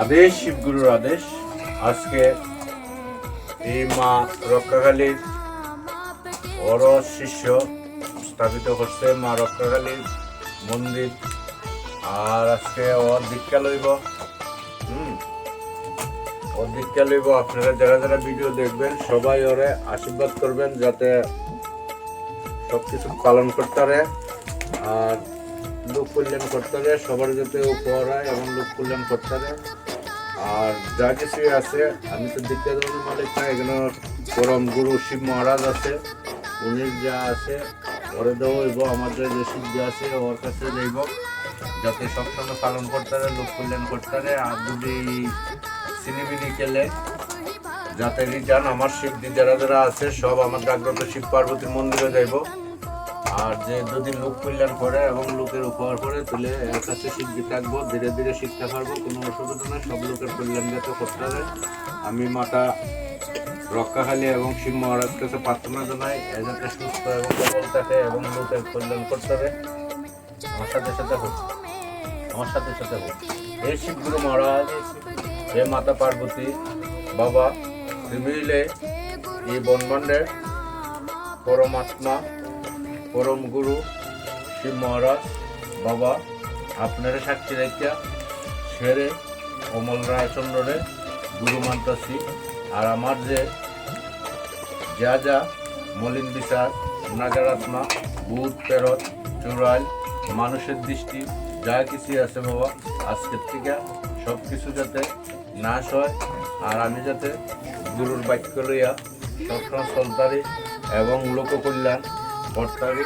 আদেশ শিবগুরুর আদেশ। আজকে এই মা রক্ষাকালীর বড় শিষ্য স্থাপিত করছে মা রক্ষাকালীর মন্দির। আর আজকে ওর দীক্ষা লইব। ওর দীক্ষা লইব। আপনারা যারা যারা ভিডিও দেখবেন সবাই ওরে আশীর্বাদ করবেন যাতে সবকিছু পালন করতে পারে আর লোক কল্যাণ করতে পারে, সবার যাতে উপহার হয় এবং লোক কল্যাণ করতে পারে। আর যা কিছু আছে, আমি তো দীক্ষা ধর্মের মালিক না, এখানে পরম গুরু শিব মহারাজ আছে, উনি যা আছে ওরে দেওয়া হইব। আমাদের যে সিদ্ধি আছে ওর কাছে যাইব যাতে সবসময় পালন করতে পারে, লোক কল্যাণ করতে পারে। আর যদি সিনেমিনি খেলে যাতে রিটার্ন আমার শিবজি যারা যারা আছে সব আমার জাগ্রত শিব পার্বতীর মন্দিরে যাইব। আর যে যদি লোক কল্যাণ করে এবং লোকের উপহার করে তাহলে এর কাছে শিখতে থাকবো, ধীরে ধীরে শিখতে পারবো, কোনো অসুবিধা নেই। সব লোকের কল্যাণ যাতে করতে হবে আমি মাতা রক্ষাকালী এবং শিব মহারাজ কাছে প্রার্থনা জানাই, যাতে সুস্থ এবং সবল থাকে এবং লোকের কল্যাণ করতে হবে। আমার সাথে সাথে হোক, আমার সাথে সাথে হোক। হে শিবগুরু মহারাজ, হে মাতা পার্বতী, বাবা মিলে এই ব্রহ্মাণ্ডের পরমাত্মা পরম গুরু শিব মহারাজ বাবা আপনারা সাক্ষী রেখা সেরে অমল রায়চন্দ্রে গুরু মানতাছি। আর আমার যে যা যা মলিন বিচার নাগারাত্মা ভূত প্রেরত চুড়াইল মানুষের দৃষ্টি যা কিছু আছে বাবা আজকের থেকে সব কিছু যাতে নাশ হয়। আর আমি যাতে গুরুর বাক্য লইয়া সবসময় চলতারি এবং লোক কল্যাণ করতারি,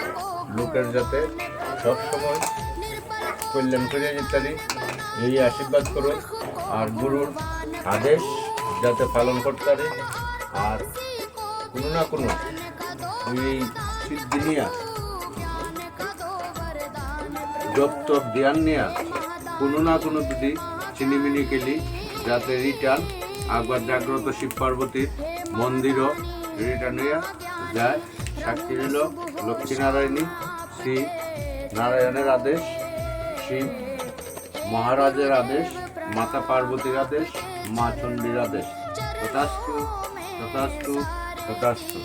লোকের যাতে সবসময় কল্যাণ করিয়া যেতারি এই আশীর্বাদ করুন। আর গুরুর আদেশ যাতে পালন করতারি আর কোনো না কোনো ওই সিদ্ধি নিয়া জপ তপ ধ্যান নিয়া কোনো না কোনো যদি চিনিমিনি খেলি যাতে রিটার্ন একবার জাগ্রত শিব পার্বতীর মন্দিরও রিটার্ন হইয়া যায়। সাক্ষী হইল লক্ষ্মীনারায়ণী শ্রী নারায়ণের আদেশ, শিব মহারাজের আদেশ, মাতা পার্বতীর আদেশ, মা চণ্ডীর আদেশ। তথাস্তু তথাস্তু তথাস্তু।